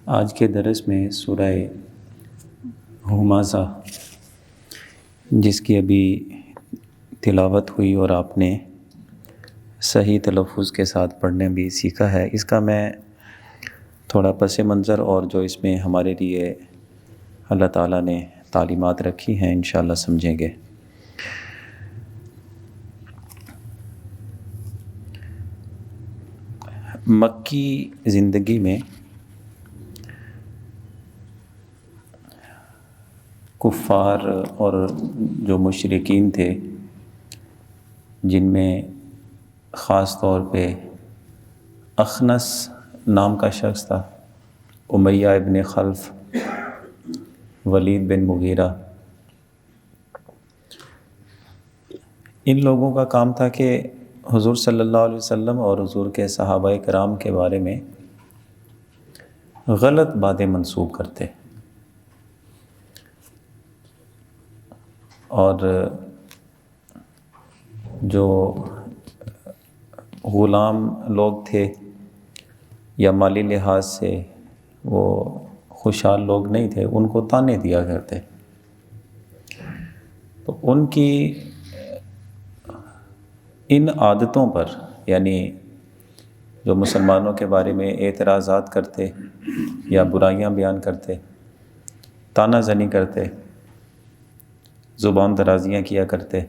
آج کے درس میں سورہ ہمازہ جس کی ابھی تلاوت ہوئی اور آپ نے صحیح تلفظ کے ساتھ پڑھنے بھی سیکھا ہے، اس کا میں تھوڑا پس منظر اور جو اس میں ہمارے لیے اللہ تعالیٰ نے تعلیمات رکھی ہیں انشاءاللہ سمجھیں گے۔ مکی زندگی میں کفار اور جو مشرکین تھے، جن میں خاص طور پہ اخنس نام کا شخص تھا، امیہ ابن خلف، ولید بن مغیرہ، ان لوگوں کا کام تھا کہ حضور صلی اللہ علیہ وسلم اور حضور کے صحابہ کرام کے بارے میں غلط باتیں منسوب کرتے، اور جو غلام لوگ تھے یا مالی لحاظ سے وہ خوشحال لوگ نہیں تھے، ان کو طعنے دیا کرتے۔ تو ان کی ان عادتوں پر، یعنی جو مسلمانوں کے بارے میں اعتراضات کرتے یا برائیاں بیان کرتے، طعنہ زنی کرتے، زبان درازیاں کیا کرتے،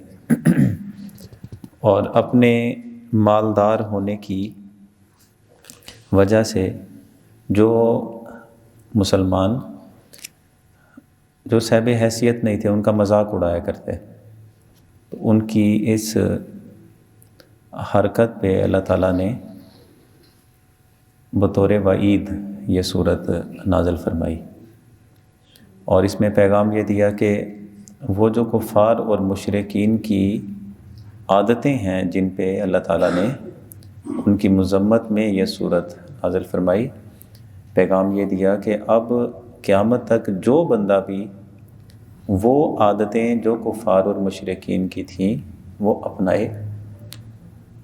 اور اپنے مالدار ہونے کی وجہ سے جو مسلمان جو صاحب حیثیت نہیں تھے ان کا مذاق اڑایا کرتے۔ تو ان کی اس حرکت پہ اللہ تعالیٰ نے بطور وعید یہ صورت نازل فرمائی، اور اس میں پیغام یہ دیا کہ وہ جو کفار اور مشرکین کی عادتیں ہیں جن پہ اللہ تعالیٰ نے ان کی مذمت میں یہ صورت نازل فرمائی، پیغام یہ دیا کہ اب قیامت تک جو بندہ بھی وہ عادتیں جو کفار اور مشرکین کی تھیں وہ اپنائے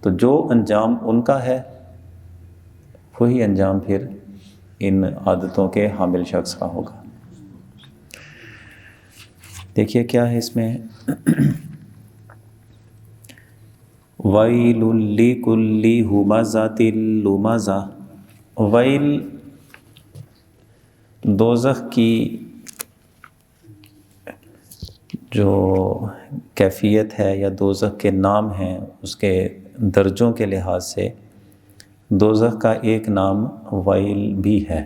تو جو انجام ان کا ہے وہی انجام پھر ان عادتوں کے حامل شخص کا ہوگا۔ دیکھیے کیا ہے اس میں، وَيْلٌ لِّكُلِّ ہُمَزَةٍ لُمَزَةٍ، ویل دوزخ کی جو کیفیت ہے یا دوزخ کے نام ہیں، اس کے درجوں کے لحاظ سے دوزخ کا ایک نام ویل بھی ہے،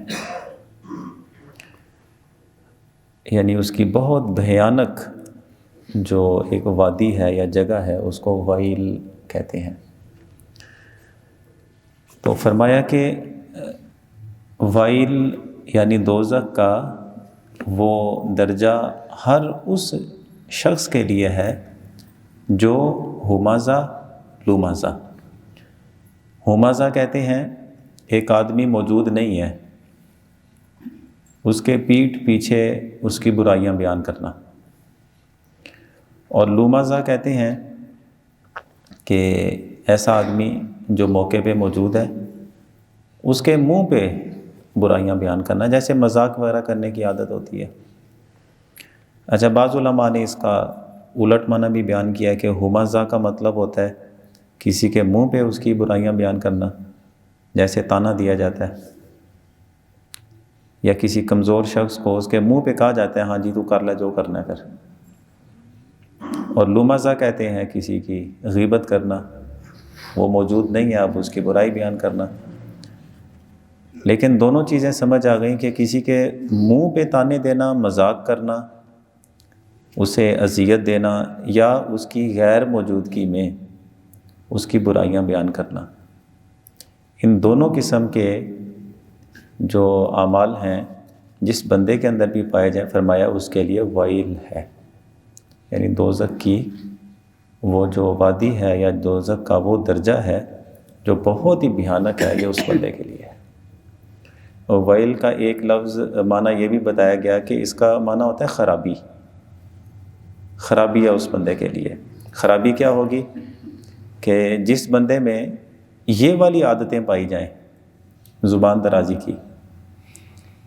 یعنی اس کی بہت بھیانک جو ایک وادی ہے یا جگہ ہے اس کو ویل کہتے ہیں۔ تو فرمایا کہ ویل یعنی دوزخ کا وہ درجہ ہر اس شخص کے لیے ہے جو ہمازہ لومازہ، ہمازہ کہتے ہیں ایک آدمی موجود نہیں ہے، اس کے پیٹھ پیچھے اس کی برائیاں بیان کرنا، اور لومازہ کہتے ہیں کہ ایسا آدمی جو موقع پہ موجود ہے اس کے منہ پہ برائیاں بیان کرنا، جیسے مذاق وغیرہ کرنے کی عادت ہوتی ہے۔ اچھا، بعض علماء نے اس کا الٹ معنی بھی بیان کیا کہ ہمازہ کا مطلب ہوتا ہے کسی کے منہ پہ اس کی برائیاں بیان کرنا، جیسے طعنہ دیا جاتا ہے، یا کسی کمزور شخص کو اس کے منہ پہ کہا جاتا ہے ہاں جی تو کر لے جو کرنا ہے کر۔ اور لومازہ کہتے ہیں کسی کی غیبت کرنا، وہ موجود نہیں ہے اب اس کی برائی بیان کرنا۔ لیکن دونوں چیزیں سمجھ آ گئیں کہ کسی کے منہ پہ طعنے دینا، مذاق کرنا، اسے اذیت دینا، یا اس کی غیر موجودگی میں اس کی برائیاں بیان کرنا، ان دونوں قسم کے جو اعمال ہیں جس بندے کے اندر بھی پائے جائیں، فرمایا اس کے لیے ویل ہے، یعنی دوزخ کی وہ جو وادی ہے یا دوزخ کا وہ درجہ ہے جو بہت ہی بھیانک ہے، یہ اس بندے کے لیے ہے۔ اور ویل کا ایک لفظ معنی یہ بھی بتایا گیا کہ اس کا معنی ہوتا ہے خرابی، خرابی ہے اس بندے کے لیے۔ خرابی کیا ہوگی کہ جس بندے میں یہ والی عادتیں پائی جائیں زبان درازی کی،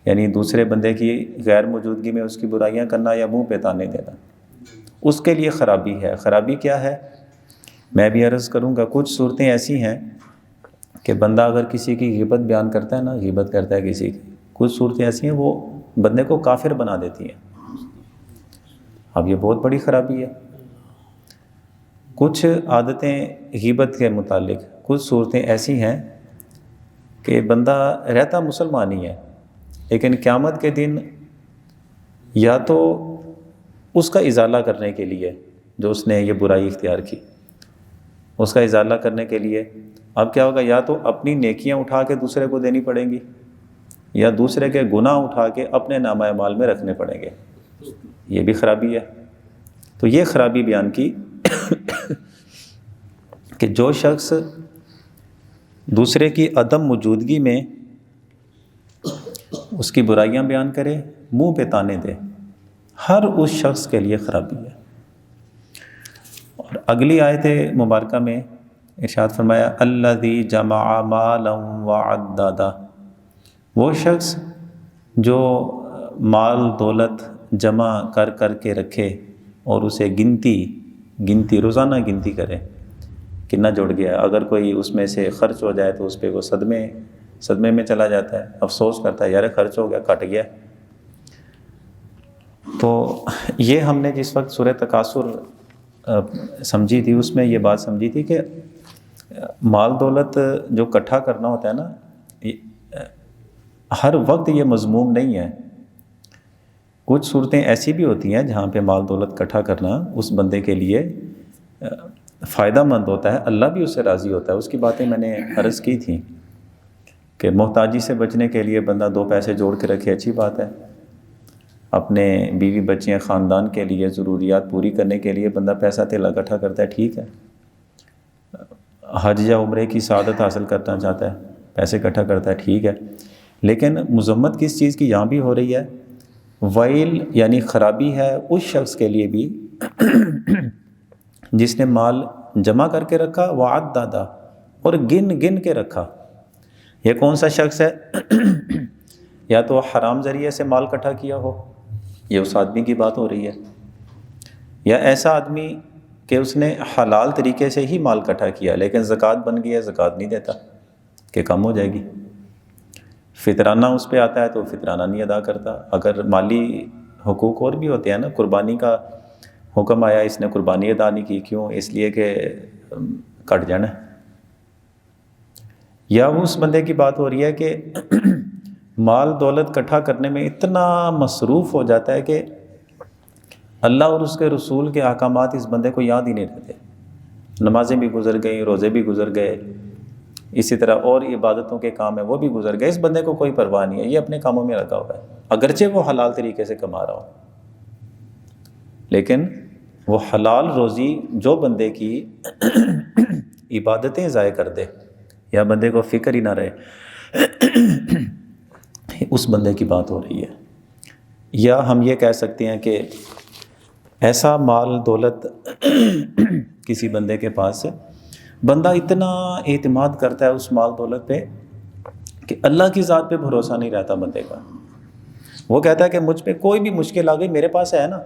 یعنی دوسرے بندے کی غیر موجودگی میں اس کی برائیاں کرنا یا منہ پہ تانے دینا، اس کے لیے خرابی ہے۔ خرابی کیا ہے؟ میں بھی عرض کروں گا، کچھ صورتیں ایسی ہیں کہ بندہ اگر کسی کی غیبت بیان کرتا ہے نا، غیبت کرتا ہے کسی کی، کچھ صورتیں ایسی ہیں وہ بندے کو کافر بنا دیتی ہیں۔ اب یہ بہت بڑی خرابی ہے۔ کچھ عادتیں غیبت کے متعلق، کچھ صورتیں ایسی ہیں کہ بندہ رہتا مسلمان ہی ہے، لیکن قیامت کے دن یا تو اس کا ازالہ کرنے کے لیے، جو اس نے یہ برائی اختیار کی، اس کا ازالہ کرنے کے لیے اب کیا ہوگا، یا تو اپنی نیکیاں اٹھا کے دوسرے کو دینی پڑیں گی، یا دوسرے کے گناہ اٹھا کے اپنے نامہ اعمال میں رکھنے پڑیں گے۔ یہ بھی خرابی ہے۔ تو یہ خرابی بیان کی کہ جو شخص دوسرے کی عدم موجودگی میں اس کی برائیاں بیان کرے، منہ پہ تانے دے، ہر اس شخص کے لیے خرابی ہے۔ اور اگلی آیت مبارکہ میں ارشاد فرمایا الذی جمع مالا وعددا، وہ شخص جو مال دولت جمع کر کر کے رکھے اور اسے گنتی روزانہ گنتی کرے، کتنا جڑ گیا۔ اگر کوئی اس میں سے خرچ ہو جائے تو اس پہ وہ صدمے میں چلا جاتا ہے، افسوس کرتا ہے یار خرچ ہو گیا، کٹ گیا۔ تو یہ ہم نے جس وقت سورہ تکاثر سمجھی تھی، اس میں یہ بات سمجھی تھی کہ مال دولت جو اکٹھا کرنا ہوتا ہے نا، ہر وقت یہ مذموم نہیں ہے۔ کچھ صورتیں ایسی بھی ہوتی ہیں جہاں پہ مال دولت اکٹھا کرنا اس بندے کے لیے فائدہ مند ہوتا ہے، اللہ بھی اس سے راضی ہوتا ہے۔ اس کی باتیں میں نے عرض کی تھیں کہ محتاجی سے بچنے کے لیے بندہ 2 پیسے جوڑ کے رکھے، اچھی بات ہے۔ اپنے بیوی بچیاں خاندان کے لیے ضروریات پوری کرنے کے لیے بندہ پیسہ تیلا اکٹھا کرتا ہے، ٹھیک ہے۔ حج یا عمرے کی سعادت حاصل کرنا چاہتا ہے، پیسے اکٹھا کرتا ہے، ٹھیک ہے۔ لیکن مذمت کس چیز کی یہاں بھی ہو رہی ہے؟ ویل، یعنی خرابی ہے اس شخص کے لیے بھی جس نے مال جمع کر کے رکھا، وعددا، اور گن کے رکھا۔ یہ کون سا شخص ہے؟ یا تو حرام ذریعے سے مال اکٹھا کیا ہو، یہ اس آدمی کی بات ہو رہی ہے، یا ایسا آدمی کہ اس نے حلال طریقے سے ہی مال اکٹھا کیا لیکن زکوٰۃ بن گیا، زکوٰۃ نہیں دیتا کہ کم ہو جائے گی۔ فطرانہ اس پہ آتا ہے تو فطرانہ نہیں ادا کرتا۔ اگر مالی حقوق اور بھی ہوتے ہیں نا، قربانی کا حکم آیا، اس نے قربانی ادا نہیں کی، کیوں؟ اس لیے کہ کٹ جانا ہے۔ یا اس بندے کی بات ہو رہی ہے کہ مال دولت اکٹھا کرنے میں اتنا مصروف ہو جاتا ہے کہ اللہ اور اس کے رسول کے احکامات اس بندے کو یاد ہی نہیں رہتے۔ نمازیں بھی گزر گئیں، روزے بھی گزر گئے، اسی طرح اور عبادتوں کے کام ہیں وہ بھی گزر گئے، اس بندے کو کوئی پرواہ نہیں ہے، یہ اپنے کاموں میں لگا ہوا ہے، اگرچہ وہ حلال طریقے سے کما رہا ہو۔ لیکن وہ حلال روزی جو بندے کی عبادتیں ضائع کر دے یا بندے کو فکر ہی نہ رہے، اس بندے کی بات ہو رہی ہے۔ یا ہم یہ کہہ سکتے ہیں کہ ایسا مال دولت کسی بندے کے پاس ہے، بندہ اتنا اعتماد کرتا ہے اس مال دولت پہ کہ اللہ کی ذات پہ بھروسہ نہیں رہتا بندے کا۔ وہ کہتا ہے کہ مجھ پہ کوئی بھی مشکل آ گئی، میرے پاس ہے نا،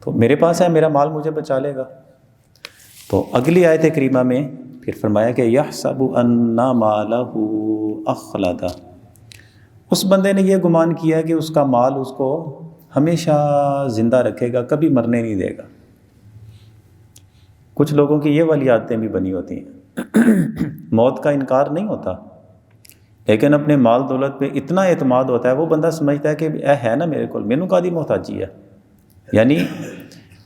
تو میرے پاس ہے، میرا مال مجھے بچا لے گا۔ تو اگلی آیت کریمہ میں پھر فرمایا کہ یحسب ان مالہ اخلد، اس بندے نے یہ گمان کیا کہ اس کا مال اس کو ہمیشہ زندہ رکھے گا، کبھی مرنے نہیں دے گا۔ کچھ لوگوں کی یہ والی عادتیں بھی بنی ہوتی ہیں، موت کا انکار نہیں ہوتا لیکن اپنے مال دولت پہ اتنا اعتماد ہوتا ہے، وہ بندہ سمجھتا ہے کہ اے ہے نا میرے کو، مینوں کادی محتاجی ہے، یعنی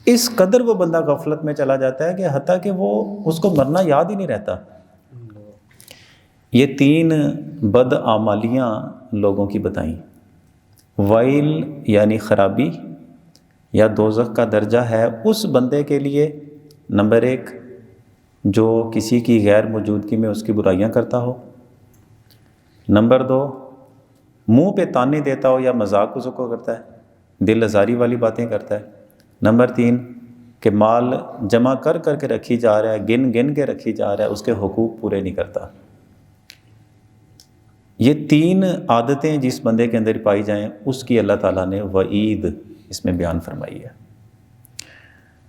اس قدر وہ بندہ غفلت میں چلا جاتا ہے کہ حتیٰ کہ وہ اس کو مرنا یاد ہی نہیں رہتا۔ یہ 3 بدعمالیاں لوگوں کی بتائیں۔ ویل یعنی خرابی یا دوزخ کا درجہ ہے اس بندے کے لیے، نمبر 1 جو کسی کی غیر موجودگی میں اس کی برائیاں کرتا ہو، نمبر 2 منہ پہ تانے دیتا ہو یا مذاق اس کو کرتا ہے، دل آزاری والی باتیں کرتا ہے، نمبر 3 کہ مال جمع کر کے رکھی جا رہا ہے، گن کے رکھی جا رہا ہے، اس کے حقوق پورے نہیں کرتا۔ یہ 3 عادتیں جس بندے کے اندر پائی جائیں اس کی اللہ تعالیٰ نے وعید اس میں بیان فرمائی ہے۔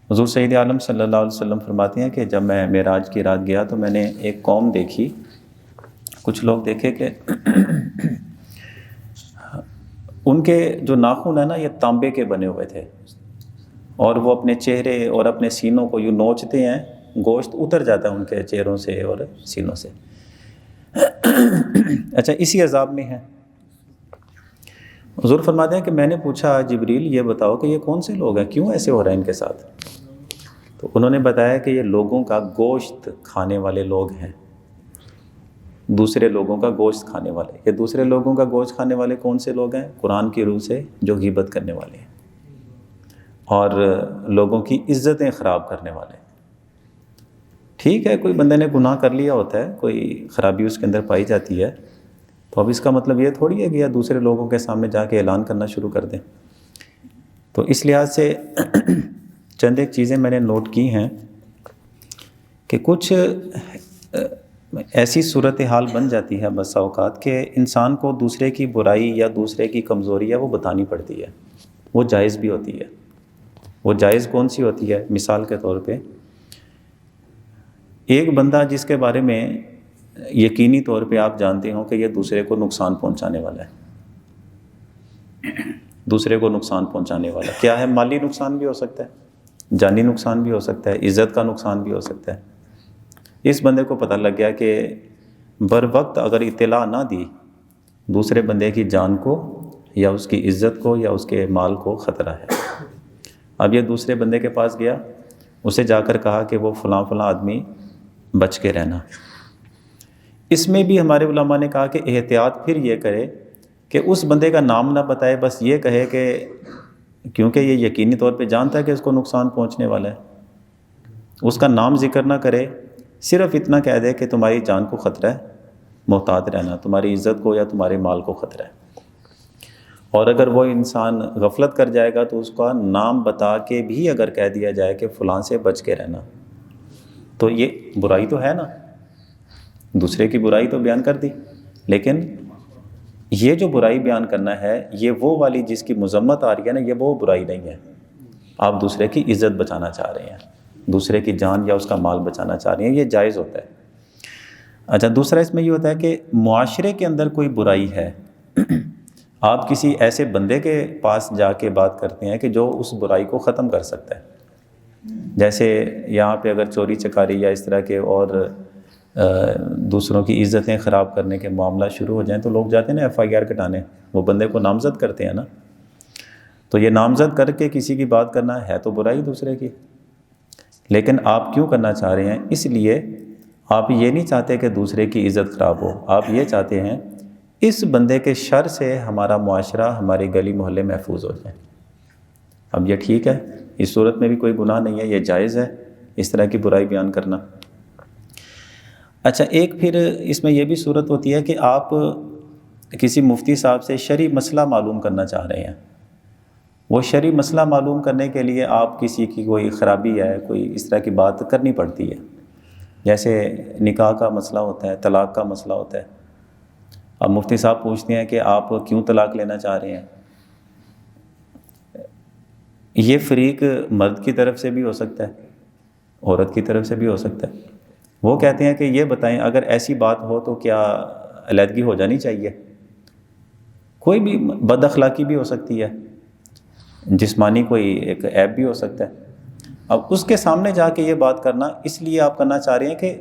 حضور سید عالم صلی اللہ علیہ وسلم فرماتے ہیں کہ جب میں معراج کی رات گیا تو میں نے ایک قوم دیکھی، کچھ لوگ دیکھے کہ ان کے جو ناخن ہیں نا یہ تانبے کے بنے ہوئے تھے، اور وہ اپنے چہرے اور اپنے سینوں کو یوں نوچتے ہیں، گوشت اتر جاتا ہے ان کے چہروں سے اور سینوں سے۔ اچھا، اسی عذاب میں ہے۔ حضور فرماتے ہیں کہ میں نے پوچھا جبریل یہ بتاؤ کہ یہ کون سے لوگ ہیں، کیوں ایسے ہو رہا ہے ان کے ساتھ؟ تو انہوں نے بتایا کہ یہ لوگوں کا گوشت کھانے والے لوگ ہیں، دوسرے لوگوں کا گوشت کھانے والے۔ یہ دوسرے لوگوں کا گوشت کھانے والے کون سے لوگ ہیں؟ قرآن کی روح سے جو غیبت کرنے والے ہیں اور لوگوں کی عزتیں خراب کرنے والے۔ ٹھیک ہے، کوئی بندے نے گناہ کر لیا ہوتا ہے، کوئی خرابی اس کے اندر پائی جاتی ہے، تو اب اس کا مطلب یہ تھوڑی ہے کہ یا دوسرے لوگوں کے سامنے جا کے اعلان کرنا شروع کر دیں۔ تو اس لحاظ سے چند ایک چیزیں میں نے نوٹ کی ہیں کہ کچھ ایسی صورتحال بن جاتی ہے بسا اوقات کہ انسان کو دوسرے کی برائی یا دوسرے کی کمزوری ہے وہ بتانی پڑتی ہے، وہ جائز بھی ہوتی ہے۔ وہ جائز کون سی ہوتی ہے؟ مثال کے طور پہ ایک بندہ جس کے بارے میں یقینی طور پہ آپ جانتے ہوں کہ یہ دوسرے کو نقصان پہنچانے والا ہے، دوسرے کو نقصان پہنچانے والا کیا ہے؟ مالی نقصان بھی ہو سکتا ہے، جانی نقصان بھی ہو سکتا ہے، عزت کا نقصان بھی ہو سکتا ہے۔ اس بندے کو پتہ لگ گیا کہ بر وقت اگر اطلاع نہ دی دوسرے بندے کی جان کو یا اس کی عزت کو یا اس کے مال کو خطرہ ہے۔ اب یہ دوسرے بندے کے پاس گیا، اسے جا کر کہا کہ وہ فلاں فلاں آدمی بچ کے رہنا۔ اس میں بھی ہمارے علماء نے کہا کہ احتیاط پھر یہ کرے کہ اس بندے کا نام نہ بتائے، بس یہ کہے کہ کیونکہ یہ یقینی طور پہ جانتا ہے کہ اس کو نقصان پہنچنے والا ہے، اس کا نام ذکر نہ کرے، صرف اتنا کہہ دے کہ تمہاری جان کو خطرہ ہے، محتاط رہنا، تمہاری عزت کو یا تمہارے مال کو خطرہ ہے۔ اور اگر وہ انسان غفلت کر جائے گا تو اس کا نام بتا کے بھی اگر کہہ دیا جائے کہ فلاں سے بچ کے رہنا، تو یہ برائی تو ہے نا، دوسرے کی برائی تو بیان کر دی، لیکن یہ جو برائی بیان کرنا ہے یہ وہ والی جس کی مذمت آ رہی ہے نا، یہ وہ برائی نہیں ہے۔ آپ دوسرے کی عزت بچانا چاہ رہے ہیں، دوسرے کی جان یا اس کا مال بچانا چاہ رہے ہیں، یہ جائز ہوتا ہے۔ اچھا، دوسرا اس میں یہ ہوتا ہے کہ معاشرے کے اندر کوئی برائی ہے، آپ کسی ایسے بندے کے پاس جا کے بات کرتے ہیں کہ جو اس برائی کو ختم کر سکتا ہے۔ جیسے یہاں پہ اگر چوری چکاری یا اس طرح کے اور دوسروں کی عزتیں خراب کرنے کے معاملات شروع ہو جائیں تو لوگ جاتے ہیں نا FIR کٹانے، وہ بندے کو نامزد کرتے ہیں نا، تو یہ نامزد کر کے کسی کی بات کرنا ہے تو برائی دوسرے کی، لیکن آپ کیوں کرنا چاہ رہے ہیں؟ اس لیے آپ یہ نہیں چاہتے کہ دوسرے کی عزت خراب ہو، آپ یہ چاہتے ہیں اس بندے کے شر سے ہمارا معاشرہ، ہماری گلی محلے محفوظ ہو جائے۔ اب یہ ٹھیک ہے، اس صورت میں بھی کوئی گناہ نہیں ہے، یہ جائز ہے اس طرح کی برائی بیان کرنا۔ اچھا، ایک پھر اس میں یہ بھی صورت ہوتی ہے کہ آپ کسی مفتی صاحب سے شرعی مسئلہ معلوم کرنا چاہ رہے ہیں، وہ شرعی مسئلہ معلوم کرنے کے لیے آپ کسی کی کوئی خرابی ہے، کوئی اس طرح کی بات کرنی پڑتی ہے، جیسے نکاح کا مسئلہ ہوتا ہے، طلاق کا مسئلہ ہوتا ہے۔ اب مفتی صاحب پوچھتے ہیں کہ آپ کیوں طلاق لینا چاہ رہے ہیں؟ یہ فریق مرد کی طرف سے بھی ہو سکتا ہے، عورت کی طرف سے بھی ہو سکتا ہے۔ وہ کہتے ہیں کہ یہ بتائیں اگر ایسی بات ہو تو کیا علیحدگی ہو جانی چاہیے؟ کوئی بھی بد اخلاقی بھی ہو سکتی ہے، جسمانی کوئی ایک عیب بھی ہو سکتا ہے۔ اب اس کے سامنے جا کے یہ بات کرنا اس لیے آپ کرنا چاہ رہے ہیں کہ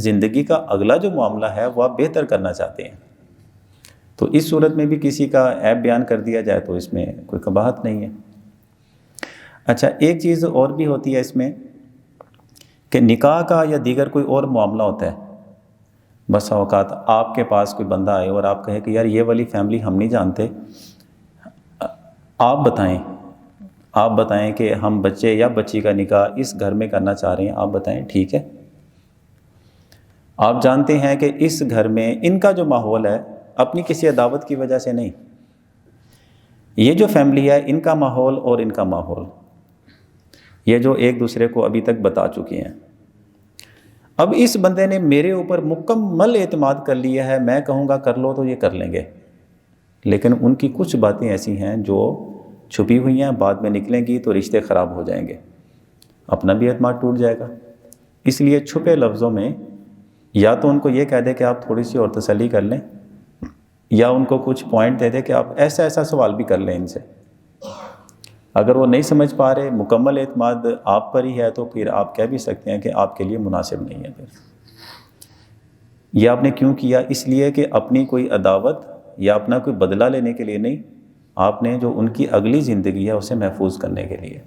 زندگی کا اگلا جو معاملہ ہے وہ آپ بہتر کرنا چاہتے ہیں، تو اس صورت میں بھی کسی کا عیب بیان کر دیا جائے تو اس میں کوئی قباحت نہیں ہے۔ اچھا، ایک چیز اور بھی ہوتی ہے اس میں کہ نکاح کا یا دیگر کوئی اور معاملہ ہوتا ہے، بس اوقات آپ کے پاس کوئی بندہ آئے اور آپ کہے کہ یار یہ والی فیملی ہم نہیں جانتے، آپ بتائیں کہ ہم بچے یا بچی کا نکاح اس گھر میں کرنا چاہ رہے ہیں، آپ بتائیں ٹھیک ہے۔ آپ جانتے ہیں کہ اس گھر میں ان کا جو ماحول ہے اپنی کسی عداوت کی وجہ سے نہیں، یہ جو فیملی ہے ان کا ماحول اور ان کا ماحول، یہ جو ایک دوسرے کو ابھی تک بتا چکے ہیں، اب اس بندے نے میرے اوپر مکمل اعتماد کر لیا ہے، میں کہوں گا کر لو تو یہ کر لیں گے، لیکن ان کی کچھ باتیں ایسی ہیں جو چھپی ہوئی ہیں، بعد میں نکلیں گی تو رشتے خراب ہو جائیں گے، اپنا بھی اعتماد ٹوٹ جائے گا۔ اس لیے چھپے لفظوں میں یا تو ان کو یہ کہہ دے کہ آپ تھوڑی سی اور تسلی کر لیں، یا ان کو کچھ پوائنٹ دے دے کہ آپ ایسا ایسا سوال بھی کر لیں ان سے۔ اگر وہ نہیں سمجھ پا رہے، مکمل اعتماد آپ پر ہی ہے، تو پھر آپ کہہ بھی سکتے ہیں کہ آپ کے لیے مناسب نہیں ہے۔ پھر یہ آپ نے کیوں کیا؟ اس لیے کہ اپنی کوئی عداوت یا اپنا کوئی بدلہ لینے کے لیے نہیں، آپ نے جو ان کی اگلی زندگی ہے اسے محفوظ کرنے کے لیے۔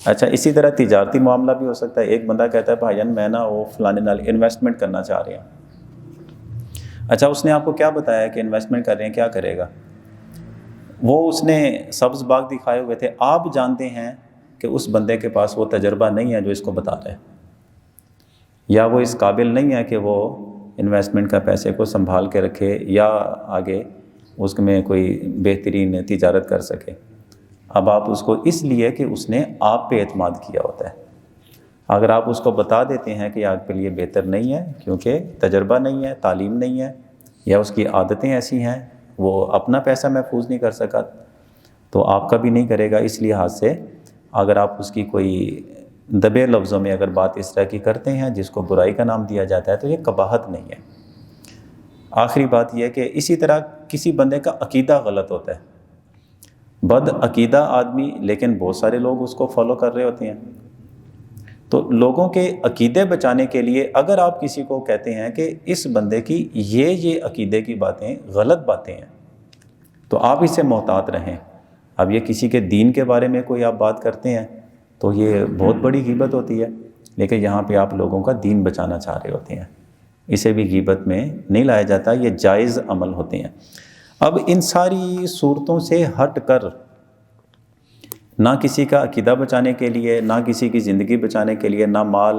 اچھا، اسی طرح تجارتی معاملہ بھی ہو سکتا ہے۔ ایک بندہ کہتا ہے بھائی جان میں نا وہ فلانے نال انویسٹمنٹ کرنا چاہ رہے ہیں۔ اچھا، اس نے آپ کو کیا بتایا کہ انویسٹمنٹ کر رہے ہیں، کیا کرے گا؟ وہ اس نے سبز باغ دکھائے ہوئے تھے، آپ جانتے ہیں کہ اس بندے کے پاس وہ تجربہ نہیں ہے جو اس کو بتا رہا ہے، یا وہ اس قابل نہیں ہے کہ وہ انویسٹمنٹ کا پیسے کو سنبھال کے رکھے یا آگے اس میں کوئی بہترین تجارت کر سکے۔ اب آپ اس کو اس لیے کہ اس نے آپ پہ اعتماد کیا ہوتا ہے، اگر آپ اس کو بتا دیتے ہیں کہ آپ کے لیے بہتر نہیں ہے کیونکہ تجربہ نہیں ہے، تعلیم نہیں ہے، یا اس کی عادتیں ایسی ہیں، وہ اپنا پیسہ محفوظ نہیں کر سکا، تو آپ کا بھی نہیں کرے گا۔ اس لحاظ سے اگر آپ اس کی کوئی دبے لفظوں میں اگر بات اس طرح کی کرتے ہیں جس کو برائی کا نام دیا جاتا ہے، تو یہ قباحت نہیں ہے۔ آخری بات یہ کہ اسی طرح کسی بندے کا عقیدہ غلط ہوتا ہے، بد عقیدہ آدمی، لیکن بہت سارے لوگ اس کو فالو کر رہے ہوتے ہیں۔ تو لوگوں کے عقیدے بچانے کے لیے اگر آپ کسی کو کہتے ہیں کہ اس بندے کی یہ عقیدے کی باتیں غلط باتیں ہیں، تو آپ اس سے محتاط رہیں۔ اب یہ کسی کے دین کے بارے میں کوئی آپ بات کرتے ہیں تو یہ بہت بڑی غیبت ہوتی ہے، لیکن یہاں پہ آپ لوگوں کا دین بچانا چاہ رہے ہوتے ہیں، اسے بھی غیبت میں نہیں لایا جاتا، یہ جائز عمل ہوتے ہیں۔ اب ان ساری صورتوں سے ہٹ کر نہ کسی کا عقیدہ بچانے کے لیے، نہ کسی کی زندگی بچانے کے لیے، نہ مال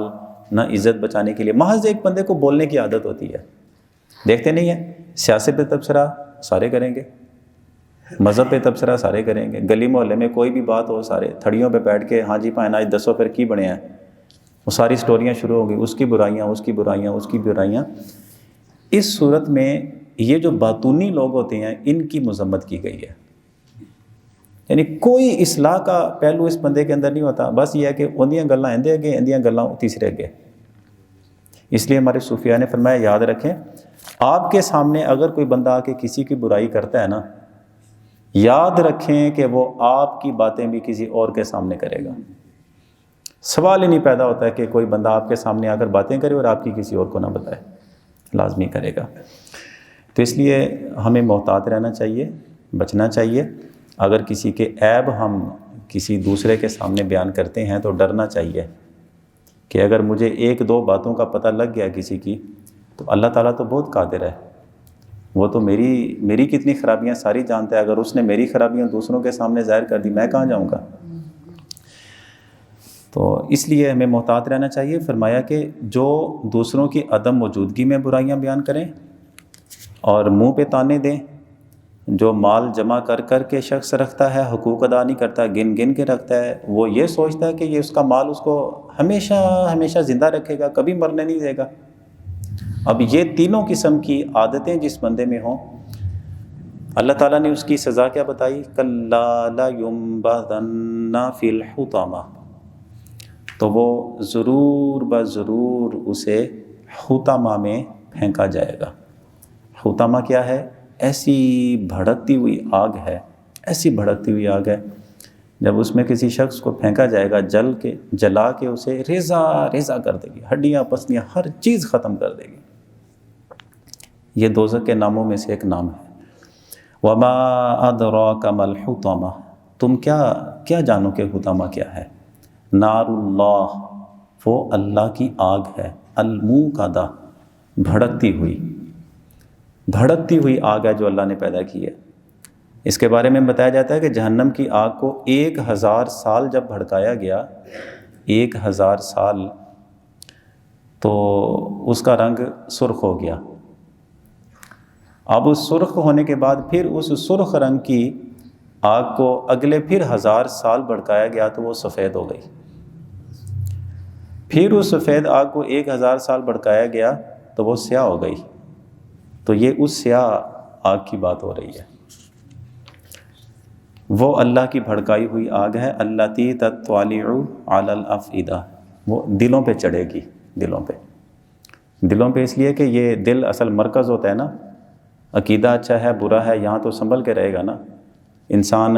نہ عزت بچانے کے لیے، محض ایک بندے کو بولنے کی عادت ہوتی ہے۔ دیکھتے نہیں ہیں، سیاست پہ تبصرہ سارے کریں گے، مذہب پہ تبصرہ سارے کریں گے، گلی محلے میں کوئی بھی بات ہو سارے تھڑیوں پہ بیٹھ کے ہاں جی پائنا آج دسو پھر کی بنے ہیں، وہ ساری سٹوریاں شروع ہو گئی، اس کی برائیاں، اس کی برائیاں، اس کی برائیاں۔ اس صورت میں یہ جو باطونی لوگ ہوتے ہیں ان کی مذمت کی گئی ہے، یعنی کوئی اصلاح کا پہلو اس بندے کے اندر نہیں ہوتا، بس یہ ہے کہ اندیاں گلاں اندے اگے، اندیاں گلاں تیسرے اگے۔ اس لیے ہمارے صوفیاء نے فرمایا یاد رکھیں، آپ کے سامنے اگر کوئی بندہ آ کے کسی کی برائی کرتا ہے نا، یاد رکھیں کہ وہ آپ کی باتیں بھی کسی اور کے سامنے کرے گا۔ سوال ہی نہیں پیدا ہوتا ہے کہ کوئی بندہ آپ کے سامنے آ کر باتیں کرے اور آپ کی کسی اور کو نہ بتائے، لازمی کرے گا۔ تو اس لیے ہمیں محتاط رہنا چاہیے، بچنا چاہیے۔ اگر کسی کے عیب ہم کسی دوسرے کے سامنے بیان کرتے ہیں تو ڈرنا چاہیے کہ اگر مجھے ایک دو باتوں کا پتہ لگ گیا کسی کی، تو اللہ تعالیٰ تو بہت قادر ہے، وہ تو میری کتنی خرابیاں ساری جانتا ہے، اگر اس نے میری خرابیاں دوسروں کے سامنے ظاہر کر دی میں کہاں جاؤں گا؟ تو اس لیے ہمیں محتاط رہنا چاہیے۔ فرمایا کہ جو دوسروں کی عدم موجودگی میں برائیاں بیان کریں اور منہ پہ تانے دیں، جو مال جمع کر کر کے شخص رکھتا ہے، حقوق ادا نہیں کرتا، گن گن کے رکھتا ہے، وہ یہ سوچتا ہے کہ یہ اس کا مال اس کو ہمیشہ ہمیشہ زندہ رکھے گا، کبھی مرنے نہیں دے گا۔ اب یہ تینوں قسم کی عادتیں جس بندے میں ہوں، اللہ تعالیٰ نے اس کی سزا کیا بتائی؟ کَلَّا لَيُنبَذَنَّ فِي الْحُطَمَةِ، تو وہ ضرور بضرور اسے حطمہ میں پھینکا جائے گا۔ حطمہ کیا ہے؟ ایسی بھڑکتی ہوئی آگ ہے، ایسی بھڑکتی ہوئی آگ ہے، جب اس میں کسی شخص کو پھینکا جائے گا جلا کے اسے ریزہ ریزہ کر دے گی، ہڈیاں پسلیاں ہر چیز ختم کر دے گی۔ یہ دوزخ کے ناموں میں سے ایک نام ہے۔ وَمَا أَدْرَاكَ مَا الْحُطَمَةُ، تم کیا جانو کہ حطمہ کیا ہے؟ نار اللہ، وہ اللہ کی آگ ہے، الموقدہ، بھڑکتی ہوئی آگ ہے جو اللہ نے پیدا کی ہے۔ اس کے بارے میں بتایا جاتا ہے کہ جہنم کی آگ کو 1000 سال جب بھڑکایا گیا، 1000 سال، تو اس کا رنگ سرخ ہو گیا۔ اب اس سرخ ہونے کے بعد پھر اس سرخ رنگ کی آگ کو اگلے پھر 1000 سال بھڑکایا گیا تو وہ سفید ہو گئی۔ پھر اس سفید آگ کو 1000 سال بھڑکایا گیا تو وہ سیاہ ہو گئی. تو یہ اس سیاہ آگ کی بات ہو رہی ہے. وہ اللہ کی بھڑکائی ہوئی آگ ہے. اللاتی تطلع علی الافئدہ، وہ دلوں پہ چڑھے گی. دلوں پہ اس لیے کہ یہ دل اصل مرکز ہوتا ہے نا. عقیدہ اچھا ہے برا ہے یہاں تو سنبھل کے رہے گا نا. انسان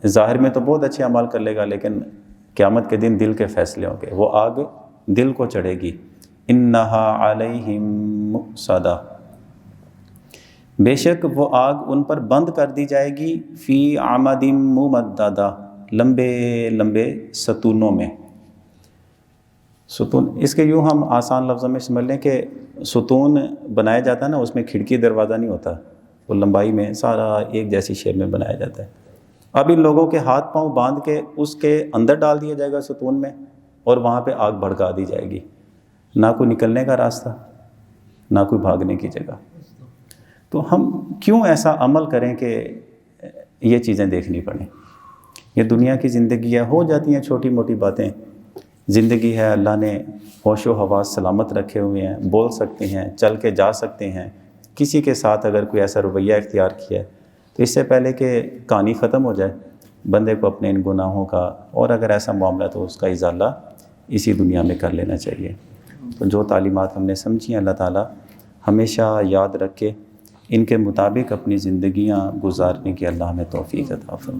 ظاہر میں تو بہت اچھے اعمال کر لے گا لیکن قیامت کے دن دل کے فیصلے ہوں گے. وہ آگ دل کو چڑھے گی. انہا علیہم مؤصدہ، بے شک وہ آگ ان پر بند کر دی جائے گی. فی عمد ممددہ، لمبے لمبے ستونوں میں. ستون اس کے یوں ہم آسان لفظوں میں سمجھ لیں کہ ستون بنایا جاتا ہے نا، اس میں کھڑکی دروازہ نہیں ہوتا. وہ لمبائی میں سارا ایک جیسی شیپ میں بنایا جاتا ہے. اب ان لوگوں کے ہاتھ پاؤں باندھ کے اس کے اندر ڈال دیا جائے گا ستون میں، اور وہاں پہ آگ بھڑکا دی جائے گی. نہ کوئی نکلنے کا راستہ، نہ کوئی بھاگنے کی جگہ. تو ہم کیوں ایسا عمل کریں کہ یہ چیزیں دیکھنی پڑیں؟ یہ دنیا کی زندگی ہے، ہو جاتی ہیں چھوٹی موٹی باتیں. زندگی ہے، اللہ نے ہوش و حواس سلامت رکھے ہوئے ہیں، بول سکتے ہیں، چل کے جا سکتے ہیں. کسی کے ساتھ اگر کوئی ایسا رویہ اختیار کیا ہے تو اس سے پہلے کہ کہانی ختم ہو جائے، بندے کو اپنے ان گناہوں کا، اور اگر ایسا معاملہ تو اس کا ازالہ اسی دنیا میں کر لینا چاہیے. تو جو تعلیمات ہم نے سمجھی ہیں اللہ تعالیٰ ہمیشہ یاد رکھ کے ان کے مطابق اپنی زندگیاں گزارنے کی اللہ ہمیں توفیق عطا فرمائے.